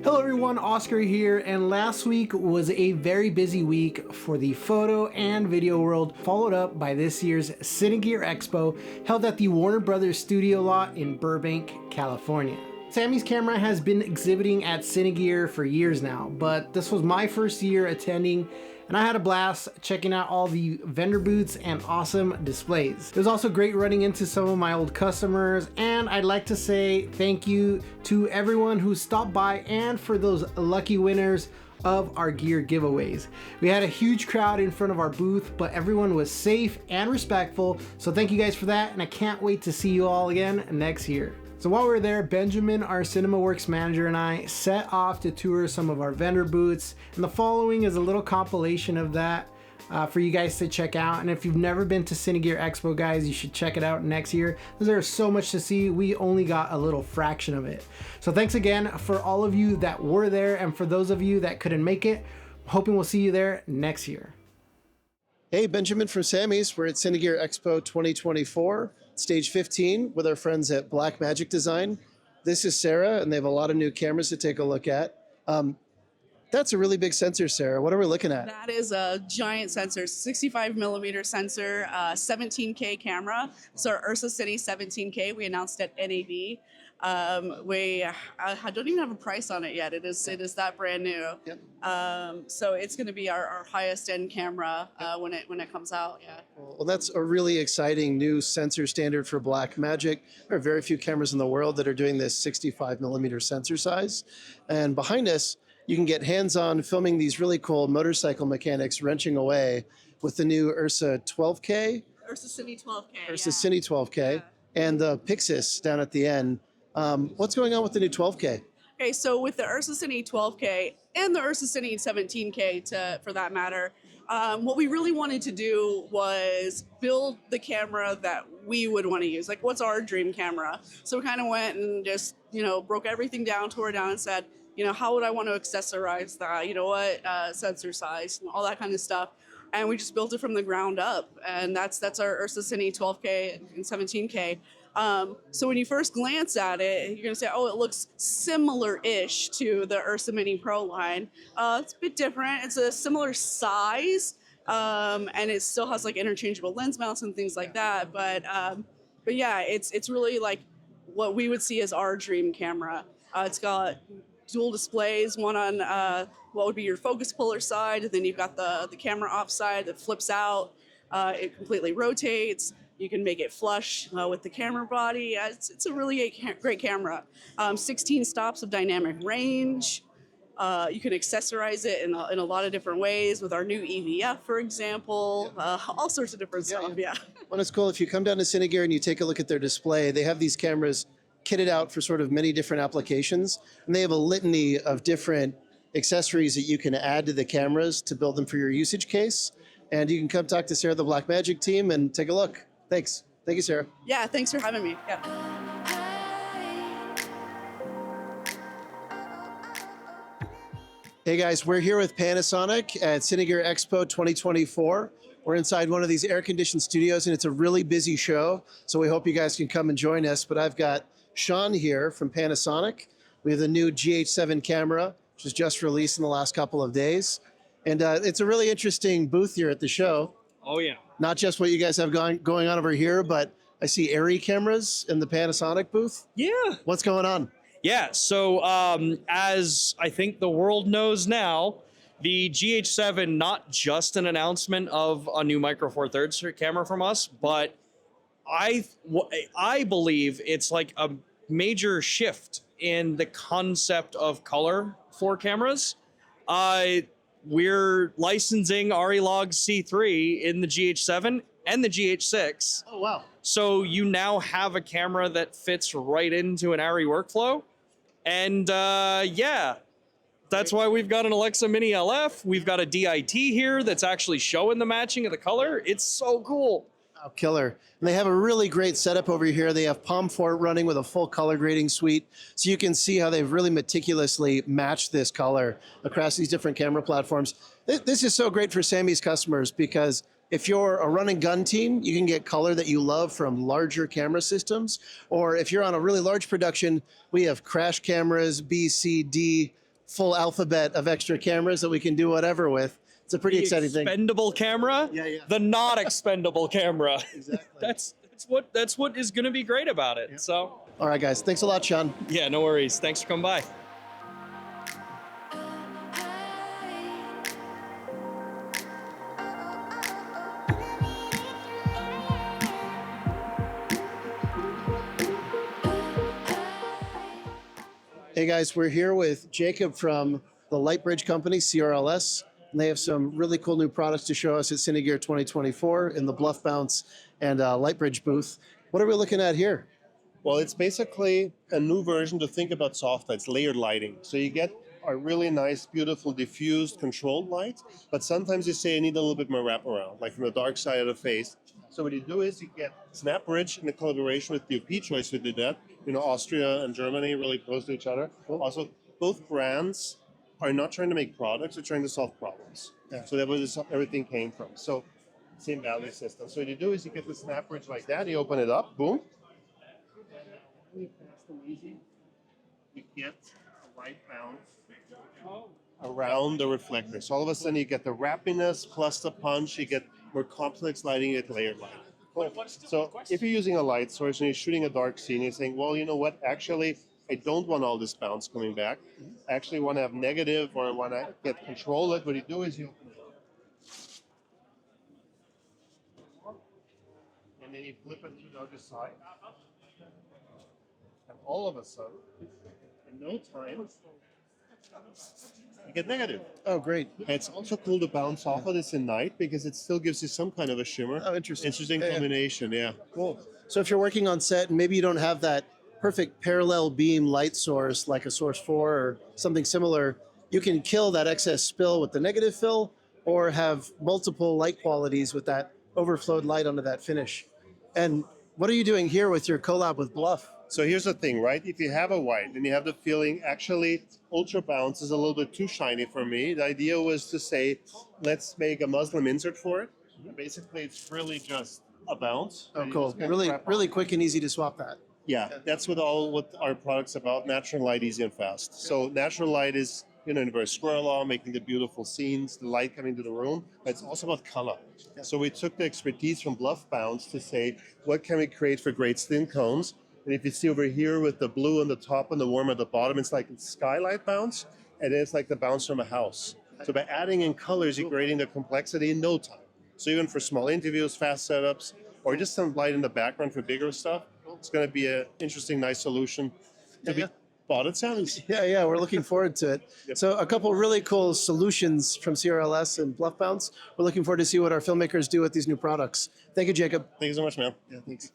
Hello everyone, Oscar here, and last week was a very busy week for the photo and video world, followed up by this year's Cine Gear Expo held at the Warner Brothers studio lot in Burbank, California. Samy's camera has been exhibiting at Cine Gear for years now, but this was my first year attending and I had a blast checking out all the vendor booths and awesome displays. It was also great running into some of my old customers, and I'd like to say thank you to everyone who stopped by and for those lucky winners of our gear giveaways. We had a huge crowd in front of our booth, but everyone was safe and respectful, so thank you guys for that, and I can't wait to see you all again next year. So while we were there, Benjamin, our CinemaWorks manager, and I set off to tour some of our vendor booths, and the following is a little compilation of that for you guys to check out. And if you've never been to Cine Gear Expo, guys, you should check it out next year, because there's so much to see. We only got a little fraction of it. So thanks again for all of you that were there, and for those of you that couldn't make it, hoping we'll see you there next year. Hey, Benjamin from Samys. We're at Cine Gear Expo 2024, stage 15, with our friends at Blackmagic Design. This is Sarah, and they have a lot of new cameras to take a look at. That's a really big sensor, Sarah. What are we looking at? That is a giant sensor, 65 millimeter sensor, 17K camera. So our Ursa Cine 17K, we announced at NAB. I don't even have a price on it yet. It is that brand new. Yep. So it's going to be our highest end camera when it comes out. Yeah. Well, that's a really exciting new sensor standard for Blackmagic. There are very few cameras in the world that are doing this 65 millimeter sensor size. And behind us, you can get hands-on filming these really cool motorcycle mechanics wrenching away with the new Ursa 12K. Ursa Cine 12K. Ursa Cine 12K. And the Pixis down at the end. What's going on with the new 12K? Okay, so with the Ursa Cine 12K and the Ursa Cine 17K, for that matter, what we really wanted to do was build the camera that we would want to use. Like, what's our dream camera? So we kind of went and just, broke everything down, tore it down, and said, how would I want to accessorize that? Sensor size, all that kind of stuff. And we just built it from the ground up. And that's our Ursa Cine 12K and 17K. So when you first glance at it, you're going to say, oh, it looks similar-ish to the Ursa Mini Pro line. It's a bit different. It's a similar size, and it still has like interchangeable lens mounts and things like that. But yeah, it's really like what we would see as our dream camera. It's got dual displays, one on what would be your focus puller side, and then you've got the camera off side that flips out. It completely rotates. You can make it flush with the camera body. It's a really great camera. 16 stops of dynamic range. You can accessorize it in a lot of different ways with our new EVF, for example. All sorts of different stuff, yeah. Well, it's cool. If you come down to Cine Gear and you take a look at their display, they have these cameras kitted out for sort of many different applications. And they have a litany of different accessories that you can add to the cameras to build them for your usage case. And you can come talk to Sarah, the Blackmagic team, and take a look. Thanks. Thank you, Sarah. Yeah, thanks for having me. Yeah. Hey guys, we're here with Panasonic at Cine Gear Expo 2024. We're inside one of these air-conditioned studios, and it's a really busy show, so we hope you guys can come and join us. But I've got Sean here from Panasonic. We have the new GH7 camera, which was just released in the last couple of days. And it's a really interesting booth here at the show. Oh, yeah. Not just what you guys have going on over here, but I see Airy cameras in the Panasonic booth. Yeah. What's going on? Yeah, so as I think the world knows now, the GH7, not just an announcement of a new Micro Four Thirds camera from us, but I believe it's like a major shift in the concept of color for cameras. We're licensing Arilog C3 in the GH7 and the GH6. Oh, wow. So you now have a camera that fits right into an ARRI workflow. And yeah, that's why we've got an Alexa Mini LF. We've got a DIT here that's actually showing the matching of the color. It's so cool. Oh, killer. And they have a really great setup over here. They have Palm 4 running with a full color grading suite. So you can see how they've really meticulously matched this color across these different camera platforms. This is so great for Samy's customers because if you're a run and gun team, you can get color that you love from larger camera systems. Or if you're on a really large production, we have crash cameras, B, C, D, full alphabet of extra cameras that we can do whatever with. It's a pretty The exciting thing. expendable camera, Yeah. the not expendable camera. Exactly. That's what is going to be great about it. Yeah. So, All right, guys. Thanks a lot, Sean. yeah, no worries. Thanks for coming by. Hey guys, we're here with Jacob from the Lightbridge company, CRLS, and they have some really cool new products to show us at Cine Gear 2024 in the Bluff Bounce and Lightbridge booth. What are we looking at here? Well, it's basically a new version to think about soft lights, layered lighting. So you get a really nice, beautiful, diffused, controlled light, but sometimes you say you need a little bit more wraparound, like from the dark side of the face. So what you do is you get SnapBridge in a collaboration with DOP Choice. We did that. You know, Austria and Germany really close to each other. Also, both brands are not trying to make products; they're trying to solve problems. Yeah. So that was everything came from. So same value system. So what you do is you get the SnapBridge like that. You open it up, boom. Really fast and easy. You get a light bounce around the reflector. So all of a sudden you get the wrappiness plus the punch. You get more complex lighting, you get layered lighting. So if you're using a light source and you're shooting a dark scene, you're saying, well, you know what? Actually, I don't want all this bounce coming back. I actually want to have negative, or I want to get control of it. What you do is you open it up. And then you flip it to the other side. And all of a sudden, in no time, you get negative. Oh, great. And it's also cool to bounce off of this in night because it still gives you some kind of a shimmer. Oh, interesting. Interesting Yeah. combination, yeah. Cool. So if you're working on set and maybe you don't have that perfect parallel beam light source like a Source 4 or something similar, you can kill that excess spill with the negative fill or have multiple light qualities with that overflowed light onto that finish. And what are you doing here with your collab with Bluff? So here's the thing, right? If you have a white and you have the feeling, actually, Ultra Bounce is a little bit too shiny for me. The idea was to say, let's make a Muslim insert for it. And basically, it's really just a bounce. Oh, You cool. just kinda Really, wrap really on. quick and easy to swap that. Yeah, that's what our product's about. Natural light, easy and fast. So natural light is, you know, in reverse square law, making the beautiful scenes, the light coming to the room. But it's also about color. So we took the expertise from Bluff Bounce to say, what can we create for great thin cones? And if you see over here with the blue on the top and the warm at the bottom, it's like skylight bounce, and it's like the bounce from a house. So by adding in colors, you're creating the complexity in no time. So even for small interviews, fast setups, or just some light in the background for bigger stuff, it's going to be an interesting, nice solution to be bought at Samys. Yeah, we're looking forward to it. Yep. So a couple really cool solutions from CRLS and Bluff Bounce. We're looking forward to see what our filmmakers do with these new products. Thank you, Jacob. Thank you so much, man. Yeah, thanks.